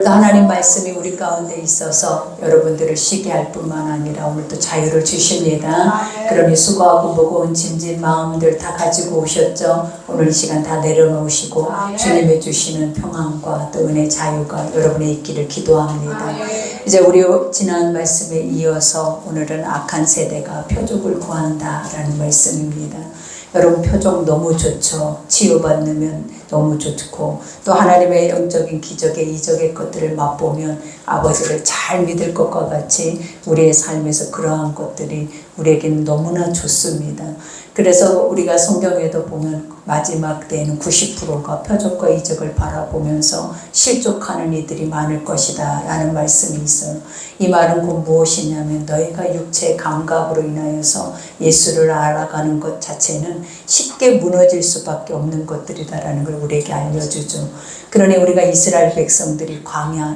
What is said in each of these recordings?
하나님 말씀이 우리 가운데 있어서 여러분들을 쉬게 할 뿐만 아니라 오늘도 자유를 주십니다. 그러니 수고하고 무거운 짐진 마음들 다 가지고 오셨죠? 오늘 이 시간 다 내려놓으시고 주님의 주시는 평안과 또 은혜 자유가 여러분의 있기를 기도합니다. 이제 우리 지난 말씀에 이어서 오늘은 악한 세대가 표적을 구한다라는 말씀입니다. 여러분 표적 너무 좋죠. 치유받으면 너무 좋고 또 하나님의 영적인 기적의 이적의 것들을 맛보면 아버지를 잘 믿을 것과 같이 우리의 삶에서 그러한 것들이 우리에게는 너무나 좋습니다. 그래서 우리가 성경에도 보면 마지막 때에는 90%가 표적과 이적을 바라보면서 실족하는 이들이 많을 것이다 라는 말씀이 있어요. 이 말은 곧 무엇이냐면 너희가 육체의 감각으로 인하여서 예수를 알아가는 것 자체는 쉽게 무너질 수밖에 없는 것들이다라는 걸 우리에게 알려주죠. 그러니 우리가 이스라엘 백성들이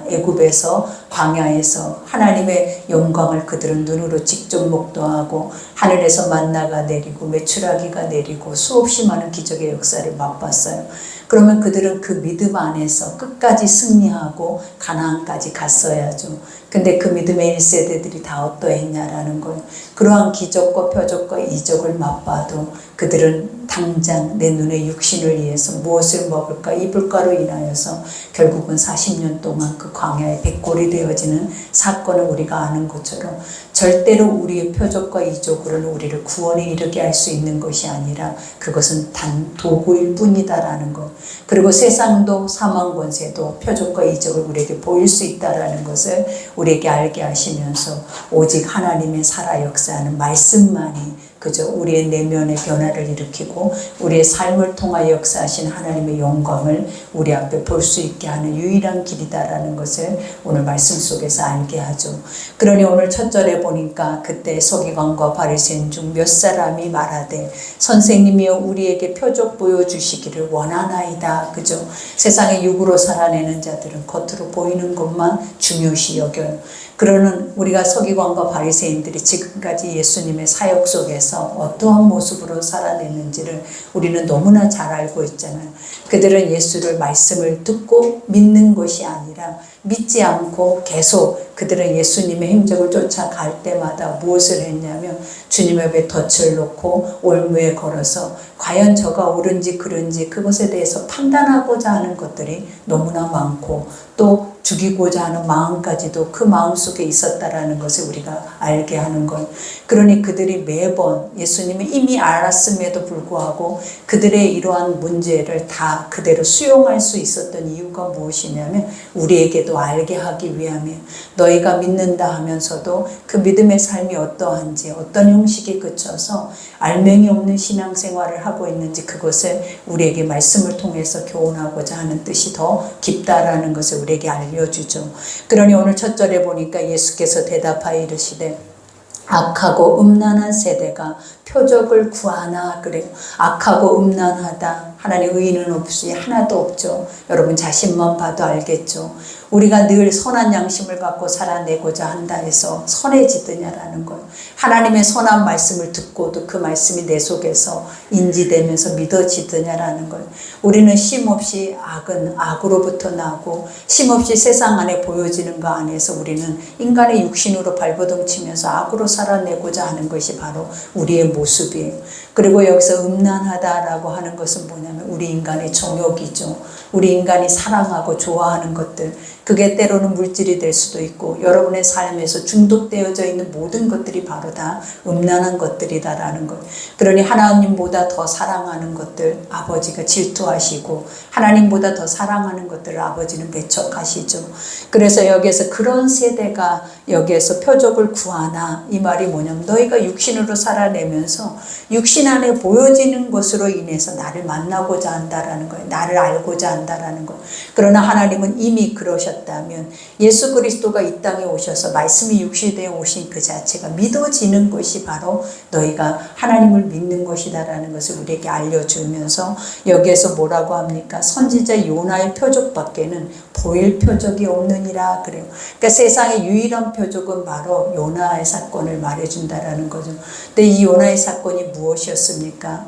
애굽에서 광야에서 하나님의 영광을 그들은 눈으로 직접 목도하고 하늘에서 만나가 내리고 메추라기가 내리고 수없이 많은 기적의 역사를 맛봤어요. 그러면 그들은 그 믿음 안에서 끝까지 승리하고 가나안까지 갔어야죠. 근데 그 믿음의 1세대들이 다 어떠했냐라는 걸, 그러한 기적과 표적과 이적을 맛봐도 그들은 당장 내 눈에 육신을 위해서 무엇을 먹을까 입을까로 인하여서 결국은 40년 동안 그 광야에 백골이 되어지는 사건을 우리가 아는 것처럼 절대로 우리의 표적과 이적으로는 우리를 구원에 이르게 할 수 있는 것이 아니라 그것은 단 도구일 뿐이다라는 것. 그리고 세상도 사망 권세도 표적과 이적을 우리에게 보일 수 있다라는 것을 우리에게 알게 하시면서 오직 하나님의 살아 역사하는 말씀만이 그저 우리의 내면의 변화를 일으키고 우리의 삶을 통하여 역사하신 하나님의 영광을 우리 앞에 볼 수 있게 하는 유일한 길이다라는 것을 오늘 말씀 속에서 알게 하죠. 그러니 오늘 첫 절에 보니까 그때 서기관과 바리새인 중 몇 사람이 말하되 선생님이여 우리에게 표적 보여주시기를 원하나이다. 그죠? 세상의 육으로 살아내는 자들은 겉으로 보이는 것만 중요시 여겨요. 그러는 우리가 서기관과 바리새인들이 지금까지 예수님의 사역 속에서 어떠한 모습으로 살아냈는지를 우리는 너무나 잘 알고 있잖아요. 그들은 예수를 말씀을 듣고 믿는 것이 아니라 믿지 않고 계속 그들은 예수님의 행적을 쫓아갈 때마다 무엇을 했냐면 주님의 앞에 덫을 놓고 올무에 걸어서 과연 저가 옳은지 그른지 그것에 대해서 판단하고자 하는 것들이 너무나 많고 또 죽이고자 하는 마음까지도 그 마음속에 있었다라는 것을 우리가 알게 하는 것. 그러니 그들이 매번 예수님이 이미 알았음에도 불구하고 그들의 이러한 문제를 다 그대로 수용할 수 있었던 이유가 무엇이냐면 우리에게도 알게 하기 위함이에요. 너희가 믿는다 하면서도 그 믿음의 삶이 어떠한지 어떤 형식에 그쳐서 알맹이 없는 신앙생활을 하고 있는지 그것을 우리에게 말씀을 통해서 교훈하고자 하는 뜻이 더 깊다라는 것을 우리에게 알려주죠. 그러니 오늘 첫 절에 보니까 예수께서 대답하여 이르시되 악하고 음란한 세대가 표적을 구하나 그래요. 악하고 음란하다. 하나님 의인은 없이 하나도 없죠. 여러분 자신만 봐도 알겠죠. 우리가 늘 선한 양심을 갖고 살아내고자 한다 해서 선해지느냐라는 것. 하나님의 선한 말씀을 듣고도 그 말씀이 내 속에서 인지되면서 믿어지느냐라는 것. 우리는 쉼없이 악은 악으로부터 나고 쉼없이 세상 안에 보여지는 것 안에서 우리는 인간의 육신으로 발버둥치면서 악으로 살아내고자 하는 것이 바로 우리의 모습이에요. 그리고 여기서 음란하다라고 하는 것은 뭐냐면 우리 인간의 정욕이죠. 우리 인간이 사랑하고 좋아하는 것들. 그게 때로는 물질이 될 수도 있고 여러분의 삶에서 중독되어져 있는 모든 것들이 바로 다 음란한 것들이다라는 것. 그러니 하나님보다 더 사랑하는 것들 아버지가 질투하시고 하나님보다 더 사랑하는 것들을 아버지는 배척하시죠. 그래서 여기에서 그런 세대가 여기에서 표적을 구하나 이 말이 뭐냐면 너희가 육신으로 살아내면서 육신 안에 보여지는 것으로 인해서 나를 만나고자 한다라는 거예요. 나를 알고자 한다라는 거. 그러나 하나님은 이미 그러셨다면 예수 그리스도가 이 땅에 오셔서 말씀이 육신되어 오신 그 자체가 믿어지는 것이 바로 너희가 하나님을 믿는 것이다라는 것을 우리에게 알려주면서 여기에서 뭐라고 합니까? 선지자 요나의 표적밖에는 보일 표적이 없느니라 그래요. 그러니까 세상의 유일한 표적은 바로 요나의 사건을 말해준다라는 거죠. 근데 이 요나의 사건이 무엇이었습니까?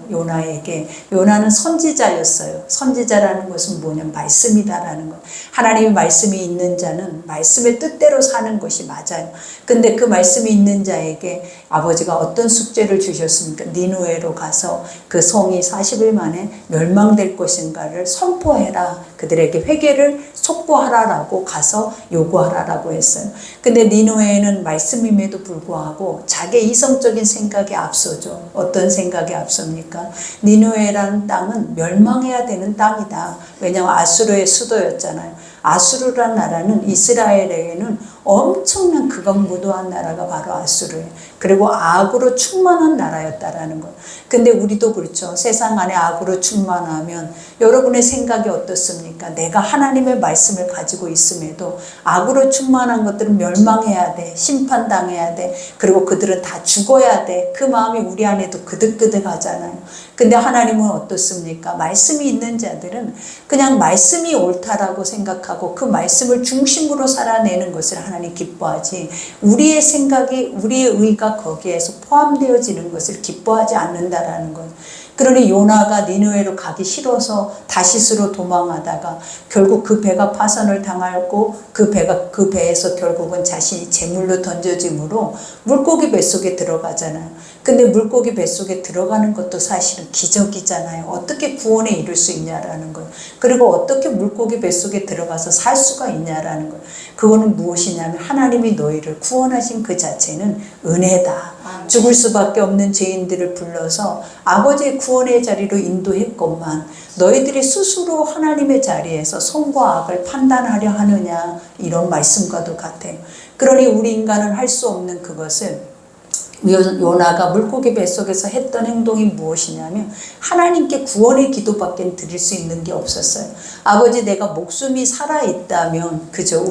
요나는 선지자였어요. 선지자라는 것은 뭐냐면 말씀이다라는 거. 하나님의 말씀이 있는 자는 말씀의 뜻대로 사는 것이 맞아요. 근데 그 말씀이 있는 자에게 아버지가 어떤 숙제를 주셨습니까? 니느웨로 가서 그 성이 40일 만에 멸망될 것인가를 선포해라. 그들에게 회개를 촉구하라라고 가서 요구하라라고 했어요. 근데 니느웨는 말씀임에도 불구하고 자기 이성적인 생각이 앞서죠. 어떤 생각이 앞섭니까? 니느웨라는 땅은 멸망해야 되는 땅이다. 왜냐하면 아수르의 수도였잖아요. 아수르란 나라는 이스라엘에게는 엄청난 극악무도한 나라가 바로 아수르예요. 그리고 악으로 충만한 나라였다라는 것. 근데 우리도 그렇죠. 세상 안에 악으로 충만하면 여러분의 생각이 어떻습니까? 내가 하나님의 말씀을 가지고 있음에도 악으로 충만한 것들은 멸망해야 돼. 심판당해야 돼. 그리고 그들은 다 죽어야 돼. 그 마음이 우리 안에도 그득그득하잖아요. 근데 하나님은 어떻습니까? 말씀이 있는 자들은 그냥 말씀이 옳다라고 생각하고 그 말씀을 중심으로 살아내는 것을 하나님 기뻐하지, 우리의 생각이, 우리의 의가 거기에서 포함되어지는 것을 기뻐하지 않는다라는 것. 그러니 요나가 니느웨로 가기 싫어서 다시스로 도망하다가 결국 그 배가 파선을 당하고 그 배에서 결국은 자신이 제물로 던져짐으로 물고기 뱃속에 들어가잖아요. 근데 물고기 뱃속에 들어가는 것도 사실은 기적이잖아요. 어떻게 구원에 이를 수 있냐라는 것. 그리고 어떻게 물고기 뱃속에 들어가서 살 수가 있냐라는 것. 그거는 무엇이냐면 하나님이 너희를 구원하신 그 자체는 은혜다. 죽을 수밖에 없는 죄인들을 불러서 아버지의 구원의 자리로 인도했건만 너희들이 스스로 하나님의 자리에서 선과 악을 판단하려 하느냐, 이런 말씀과도 같아요. 그러니 우리 인간은 할 수 없는 그것을 요나가 물고기 뱃속에서 했던 행동이 무엇이냐면 하나님께 구원의 기도밖에 드릴 수 있는 게 없었어요. 아버지, 내가 목숨이 살아있다면, 그죠?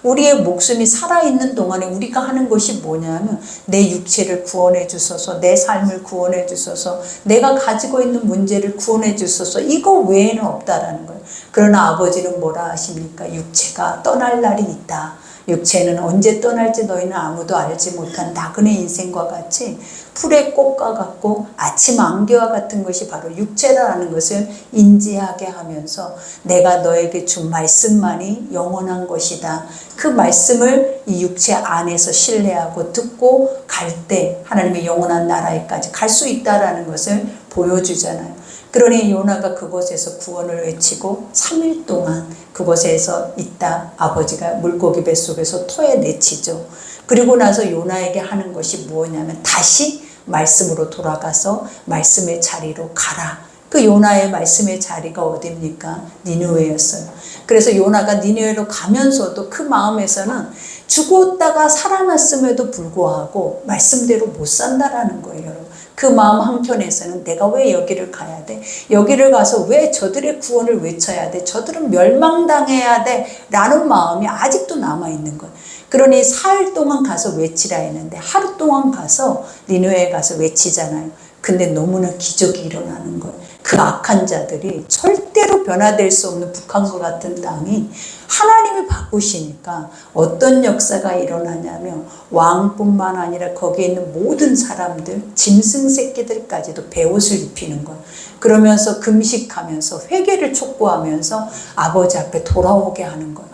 우리의 목숨이 살아있는 동안에 우리가 하는 것이 뭐냐면 내 육체를 구원해 주소서, 내 삶을 구원해 주소서, 내가 가지고 있는 문제를 구원해 주소서, 이거 외에는 없다라는 거예요. 그러나 아버지는 뭐라 하십니까? 육체가 떠날 날이 있다. 육체는 언제 떠날지 너희는 아무도 알지 못한 나그네 인생과 같이 풀의 꽃과 같고 아침 안개와 같은 것이 바로 육체라는 것을 인지하게 하면서 내가 너에게 준 말씀만이 영원한 것이다. 그 말씀을 이 육체 안에서 신뢰하고 듣고 갈 때 하나님의 영원한 나라에까지 갈 수 있다라는 것을 보여주잖아요. 그러니 요나가 그곳에서 구원을 외치고 3일 동안 그곳에서 있다 아버지가 물고기 뱃속에서 토해내치죠. 그리고 나서 요나에게 하는 것이 뭐냐면 다시 말씀으로 돌아가서 말씀의 자리로 가라. 그 요나의 말씀의 자리가 어디입니까? 니느웨였어요. 그래서 요나가 니느웨로 가면서도 그 마음에서는 죽었다가 살아났음에도 불구하고 말씀대로 못 산다라는 거예요, 여러분. 그 마음 한켠에서는 내가 왜 여기를 가야 돼? 여기를 가서 왜 저들의 구원을 외쳐야 돼? 저들은 멸망당해야 돼? 라는 마음이 아직도 남아있는 거예요. 그러니 사흘 동안 가서 외치라 했는데 하루 동안 가서 니느웨에 가서 외치잖아요. 근데 너무나 기적이 일어나는 거예요. 그 악한 자들이 절대로 변화될 수 없는 북한과 같은 땅이 하나님이 바꾸시니까 어떤 역사가 일어나냐면 왕뿐만 아니라 거기에 있는 모든 사람들, 짐승 새끼들까지도 베옷을 입히는 거예요. 그러면서 금식하면서 회개를 촉구하면서 아버지 앞에 돌아오게 하는 거예요.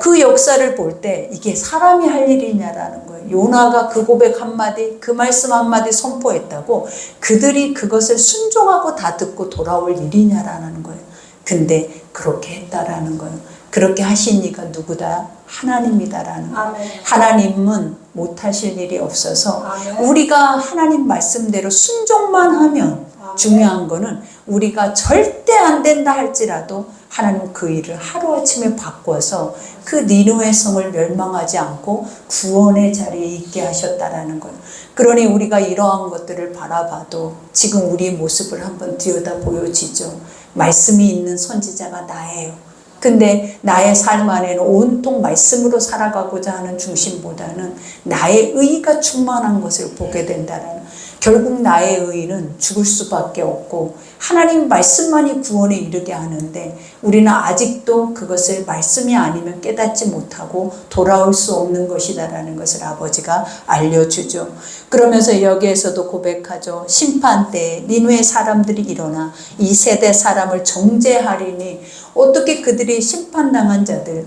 그 역사를 볼 때 이게 사람이 할 일이냐라는 거예요. 요나가 그 고백 한마디, 그 말씀 한마디 선포했다고 그들이 그것을 순종하고 다 듣고 돌아올 일이냐라는 거예요. 근데 그렇게 했다라는 거예요. 그렇게 하신 이가 누구다? 하나님이다라는 거예요. 하나님은 못하실 일이 없어서 우리가 하나님 말씀대로 순종만 하면, 중요한 거는 우리가 절대 안 된다 할지라도 하나님 그 일을 하루아침에 바꿔서 그 니느웨 성을 멸망하지 않고 구원의 자리에 있게 하셨다라는 거예요. 그러니 우리가 이러한 것들을 바라봐도 지금 우리의 모습을 한번 들여다 보여지죠. 말씀이 있는 선지자가 나예요. 근데 나의 삶 안에는 온통 말씀으로 살아가고자 하는 중심보다는 나의 의가 충만한 것을 보게 된다는, 결국 나의 의는 죽을 수밖에 없고 하나님 말씀만이 구원에 이르게 하는데 우리는 아직도 그것을 말씀이 아니면 깨닫지 못하고 돌아올 수 없는 것이다라는 것을 아버지가 알려주죠. 그러면서 여기에서도 고백하죠. 심판 때에 니느웨 사람들이 일어나 이 세대 사람을 정죄하리니 어떻게 그들이 심판당한 자들,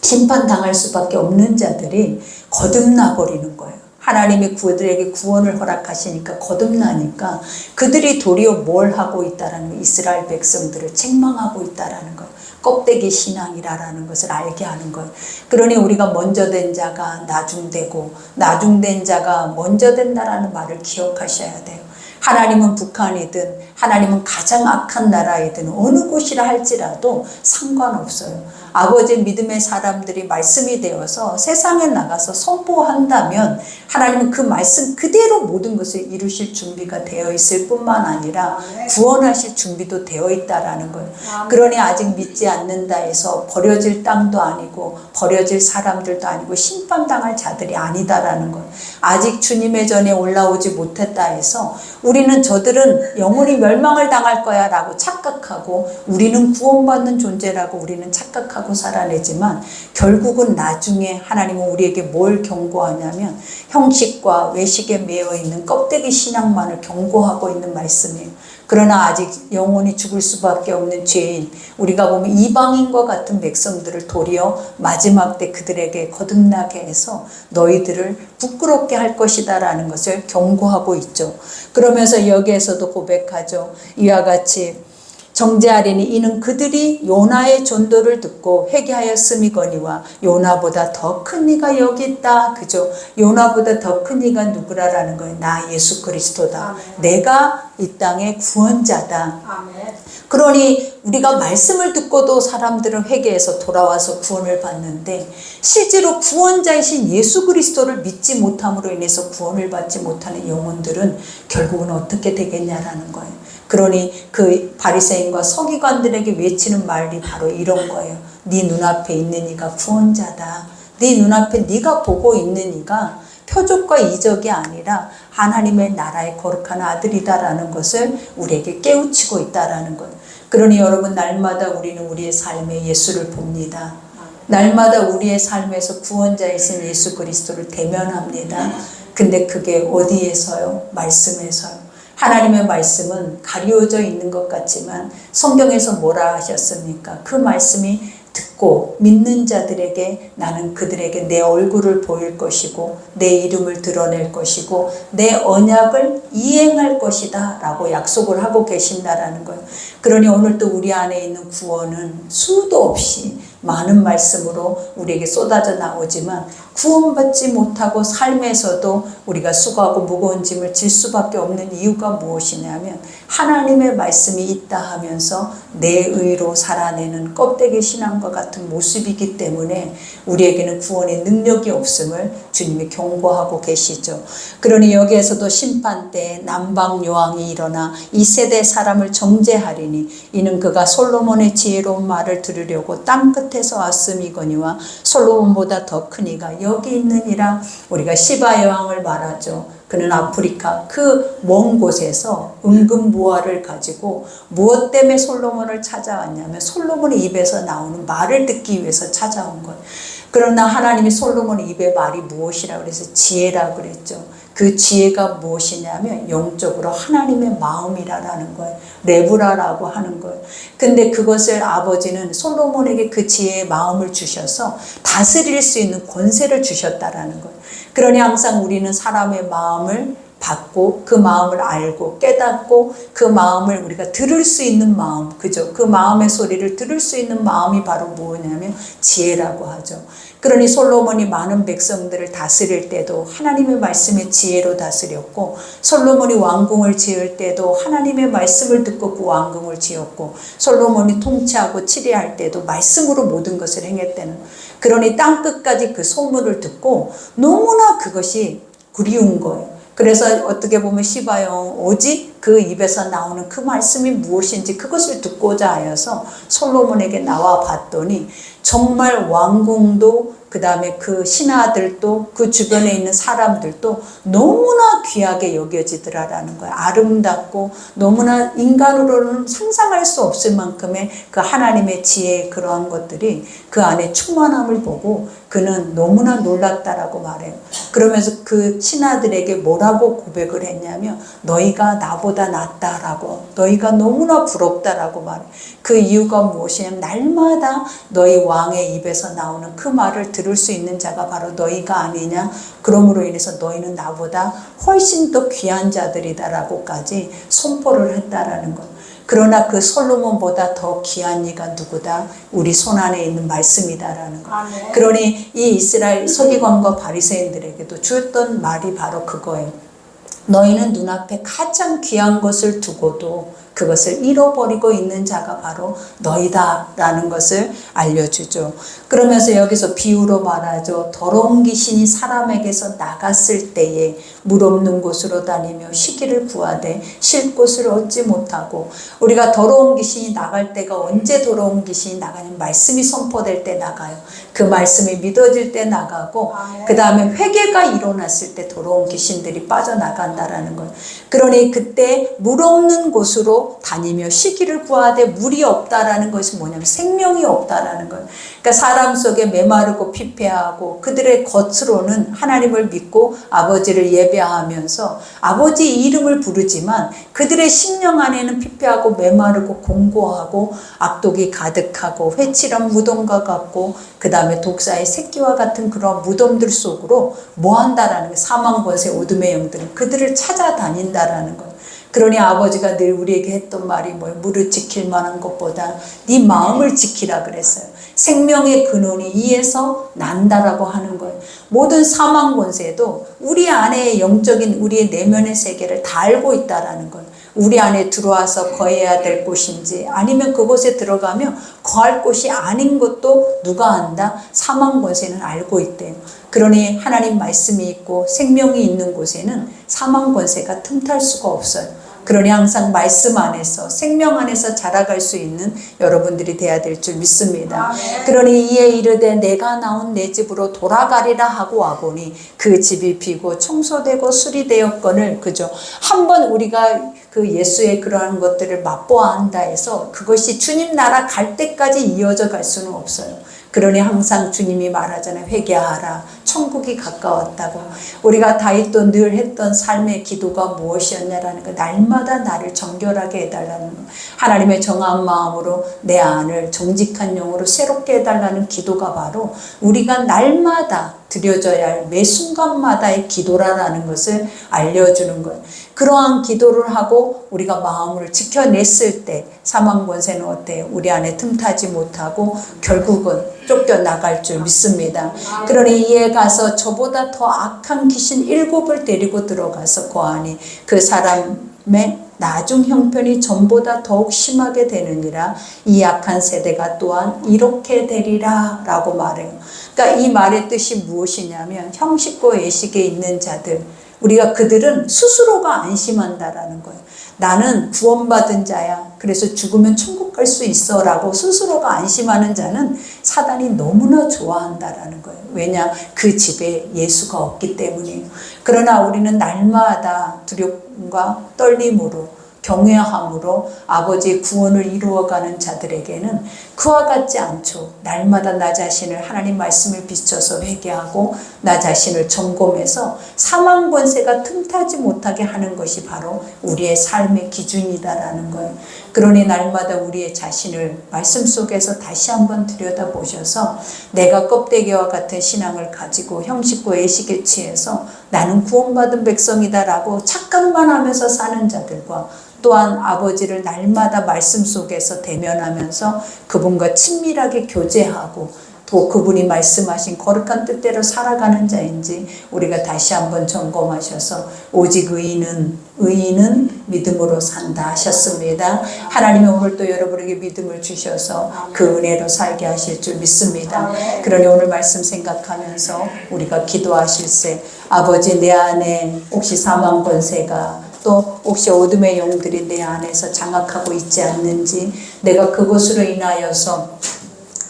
심판당할 수밖에 없는 자들이 거듭나 버리는 거예요. 하나님이 그들에게 구원을 허락하시니까 거듭나니까 그들이 도리어 뭘 하고 있다라는 거예요. 이스라엘 백성들을 책망하고 있다라는 거예요. 껍데기 신앙이라는 것을 알게 하는 거예요. 그러니 우리가 먼저 된 자가 나중되고 나중된 자가 먼저 된다라는 말을 기억하셔야 돼요. 하나님은 북한이든 하나님은 가장 악한 나라이든 어느 곳이라 할지라도 상관없어요. 아버지의 믿음의 사람들이 말씀이 되어서 세상에 나가서 선포한다면 하나님은 그 말씀 그대로 모든 것을 이루실 준비가 되어 있을 뿐만 아니라 구원하실 준비도 되어 있다라는 거예요. 그러니 아직 믿지 않는다 해서 버려질 땅도 아니고 버려질 사람들도 아니고 심판당할 자들이 아니다라는 거예요. 아직 주님의 전에 올라오지 못했다 해서 우리는 저들은 영원히 멸망을 당할 거야 라고 착각하고 우리는 구원받는 존재라고 우리는 착각하고 살아내지만 결국은 나중에 하나님은 우리에게 뭘 경고하냐면 형식과 외식에 매여 있는 껍데기 신앙만을 경고하고 있는 말씀이에요. 그러나 아직 영원히 죽을 수밖에 없는 죄인, 우리가 보면 이방인과 같은 백성들을 도리어 마지막 때 그들에게 거듭나게 해서 너희들을 부끄럽게 할 것이다 라는 것을 경고하고 있죠. 그러면서 여기에서도 고백하죠. 이와 같이 정죄하리니 이는 그들이 요나의 전도를 듣고 회개하였음이거니와 요나보다 더 큰 이가 여기 있다. 그죠? 요나보다 더 큰 이가 누구라라는 거예요. 나 예수 그리스도다. 아멘. 내가 이 땅의 구원자다. 아멘. 그러니 우리가 말씀을 듣고도 사람들은 회개해서 돌아와서 구원을 받는데 실제로 구원자이신 예수 그리스도를 믿지 못함으로 인해서 구원을 받지 못하는 영혼들은 결국은 어떻게 되겠냐라는 거예요. 그러니 그 바리새인과 서기관들에게 외치는 말이 바로 이런 거예요. 네 눈앞에 있는 이가 구원자다. 네 눈앞에 네가 보고 있는 이가 표적과 이적이 아니라 하나님의 나라의 거룩한 아들이다라는 것을 우리에게 깨우치고 있다라는 거예요. 그러니 여러분 날마다 우리는 우리의 삶에 예수를 봅니다. 날마다 우리의 삶에서 구원자이신 예수 그리스도를 대면합니다. 근데 그게 어디에서요? 말씀에서요. 하나님의 말씀은 가려져 있는 것 같지만 성경에서 뭐라 하셨습니까? 그 말씀이 듣고 믿는 자들에게 나는 그들에게 내 얼굴을 보일 것이고 내 이름을 드러낼 것이고 내 언약을 이행할 것이다 라고 약속을 하고 계신다라는 거예요. 그러니 오늘도 우리 안에 있는 구원은 수도 없이 많은 말씀으로 우리에게 쏟아져 나오지만 구원받지 못하고 삶에서도 우리가 수고하고 무거운 짐을 질 수밖에 없는 이유가 무엇이냐면 하나님의 말씀이 있다 하면서 내 의로 살아내는 껍데기 신앙과 같은 모습이기 때문에 우리에게는 구원의 능력이 없음을 주님이 경고하고 계시죠. 그러니 여기에서도 심판 때 남방 여왕이 일어나 이 세대 사람을 정죄하리니 이는 그가 솔로몬의 지혜로운 말을 들으려고 땅 끝에서 왔음이거니와 솔로몬보다 더 큰 이가 여기 있느니라. 우리가 시바 여왕을 말하죠. 그는 아프리카 그 먼 곳에서 은근보화를 가지고 무엇 때문에 솔로몬을 찾아왔냐면 솔로몬의 입에서 나오는 말을 듣기 위해서 찾아온 거예요. 그러나 하나님이 솔로몬의 입의 말이 무엇이라고 그래서 지혜라고 그랬죠. 그 지혜가 무엇이냐면 영적으로 하나님의 마음이라는 거예요. 레브라라고 하는 거예요. 근데 그것을 아버지는 솔로몬에게 그 지혜의 마음을 주셔서 다스릴 수 있는 권세를 주셨다라는 거예요. 그러니 항상 우리는 사람의 마음을 받고 그 마음을 알고 깨닫고 그 마음을 우리가 들을 수 있는 마음, 그죠? 그 마음의 소리를 들을 수 있는 마음이 바로 뭐냐면 지혜라고 하죠. 그러니 솔로몬이 많은 백성들을 다스릴 때도 하나님의 말씀의 지혜로 다스렸고 솔로몬이 왕궁을 지을 때도 하나님의 말씀을 듣고 그 왕궁을 지었고 솔로몬이 통치하고 치리할 때도 말씀으로 모든 것을 행했다는. 그러니 땅끝까지 그 소문을 듣고 너무나 그것이 그리운 거예요. 그래서 어떻게 보면 시바영 오직 그 입에서 나오는 그 말씀이 무엇인지 그것을 듣고자 하여서 솔로몬에게 나와 봤더니 정말 왕궁도 그 다음에 그 신하들도 그 주변에 있는 사람들도 너무나 귀하게 여겨지더라라는 거예요. 아름답고 너무나 인간으로는 상상할 수 없을 만큼의 그 하나님의 지혜의 그러한 것들이 그 안에 충만함을 보고 그는 너무나 놀랐다라고 말해요. 그러면서 그 신하들에게 뭐라고 고백을 했냐면 너희가 나보다 낫다라고, 너희가 너무나 부럽다라고 말해요. 그 이유가 무엇이냐면 날마다 너희 왕의 입에서 나오는 그 말을 들을 수 있는 자가 바로 너희가 아니냐. 그러므로 인해서 너희는 나보다 훨씬 더 귀한 자들이다라고까지 선포를 했다라는 것. 그러나 그 솔로몬보다 더 귀한 이가 누구다? 우리 손안에 있는 말씀이다라는 것. 그러니 이 이스라엘 서기관과 바리새인들에게도 주었던 말이 바로 그거예요. 너희는 눈앞에 가장 귀한 것을 두고도 그것을 잃어버리고 있는 자가 바로 너희다라는 것을 알려주죠. 그러면서 여기서 비유로 말하죠. 더러운 귀신이 사람에게서 나갔을 때에 물 없는 곳으로 다니며 쉬기를 구하되 쉴 곳을 얻지 못하고, 우리가 더러운 귀신이 나갈 때가 언제 더러운 귀신이 나가냐면 말씀이 선포될 때 나가요. 그 말씀이 믿어질 때 나가고 그 다음에 회개가 일어났을 때 더러운 귀신들이 빠져나간다라는 거예요. 그러니 그때 물 없는 곳으로 다니며 쉬기를 구하되 물이 없다라는 것이 뭐냐면 생명이 없다라는 거예요. 그러니까 사람 속에 메마르고 피폐하고 그들의 겉으로는 하나님을 믿고 아버지를 예배하면서 아버지 이름을 부르지만 그들의 심령 안에는 피폐하고 메마르고 공고하고 악독이 가득하고 회칠한 무덤과 같고 그 다음에 독사의 새끼와 같은 그런 무덤들 속으로 뭐 한다라는 거예요. 사망 권세 어둠의 영들은 그들을 찾아다닌다라는 거예요. 그러니 아버지가 늘 우리에게 했던 말이 뭐예요? 무릇 지킬 만한 것보다 네 마음을 지키라 그랬어요. 생명의 근원이 이에서 난다라고 하는 거예요. 모든 사망 권세도 우리 안에 영적인 우리의 내면의 세계를 다 알고 있다라는 거예요. 우리 안에 들어와서 거해야 될 곳인지 아니면 그곳에 들어가면 거할 곳이 아닌 것도 누가 안다? 사망 권세는 알고 있대요. 그러니 하나님 말씀이 있고 생명이 있는 곳에는 사망 권세가 틈탈 수가 없어요. 그러니 항상 말씀 안에서 생명 안에서 자라갈 수 있는 여러분들이 돼야 될 줄 믿습니다. 그러니 이에 이르되 내가 나온 내 집으로 돌아가리라 하고 와보니 그 집이 비고 청소되고 수리되었거늘. 그죠? 한번 우리가 그 예수의 그러한 것들을 맛보아 한다 해서 그것이 주님 나라 갈 때까지 이어져 갈 수는 없어요. 그러니 항상 주님이 말하잖아요. 회개하라. 천국이 가까웠다고. 우리가 다윗도 늘 했던 삶의 기도가 무엇이었냐라는 거. 날마다 나를 정결하게 해달라는 거. 하나님의 정한 마음으로 내 안을 정직한 영으로 새롭게 해달라는 기도가 바로 우리가 날마다 드려져야 할 매 순간마다의 기도라는 것을 알려주는 거예요. 그러한 기도를 하고 우리가 마음을 지켜냈을 때 사망 권세는 어때요? 우리 안에 틈타지 못하고 결국은 쫓겨나갈 줄 믿습니다. 그러니 이에 가서 저보다 더 악한 귀신 7을 데리고 들어가서 고하니 그 사람의 나중 형편이 전보다 더욱 심하게 되느니라. 이 악한 세대가 또한 이렇게 되리라 라고 말해요. 그러니까 이 말의 뜻이 무엇이냐면 형식고 예식에 있는 자들, 우리가 그들은 스스로가 안심한다라는 거예요. 나는 구원받은 자야. 그래서 죽으면 천국 갈 수 있어 라고 스스로가 안심하는 자는 사단이 너무나 좋아한다라는 거예요. 왜냐? 그 집에 예수가 없기 때문이에요. 그러나 우리는 날마다 두려움과 떨림으로 경외함으로 아버지의 구원을 이루어가는 자들에게는 그와 같지 않죠. 날마다 나 자신을 하나님 말씀을 비춰서 회개하고 나 자신을 점검해서 사망 권세가 틈타지 못하게 하는 것이 바로 우리의 삶의 기준이다라는 거예요. 그러니 날마다 우리의 자신을 말씀 속에서 다시 한번 들여다보셔서 내가 껍데기와 같은 신앙을 가지고 형식과 예식에 취해서 나는 구원받은 백성이다라고 착각만 하면서 사는 자들과 또한 아버지를 날마다 말씀 속에서 대면하면서 그분과 친밀하게 교제하고 또 그분이 말씀하신 거룩한 뜻대로 살아가는 자인지 우리가 다시 한번 점검하셔서 오직 의인은 믿음으로 산다 하셨습니다. 하나님이 오늘 또 여러분에게 믿음을 주셔서 그 은혜로 살게 하실 줄 믿습니다. 그러니 오늘 말씀 생각하면서 우리가 기도하실세 아버지 내 안에 혹시 사망 권세가 또 혹시 어둠의 영들이 내 안에서 장악하고 있지 않는지, 내가 그것으로 인하여서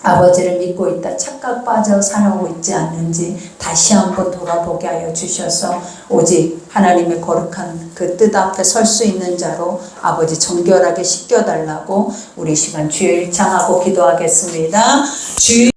아버지를 믿고 있다 착각 빠져 살아오고 있지 않는지 다시 한번 돌아보게 하여 주셔서 오직 하나님의 거룩한 그 뜻 앞에 설 수 있는 자로 아버지 정결하게 씻겨달라고 우리 시간 주여 일창하고 기도하겠습니다. 주여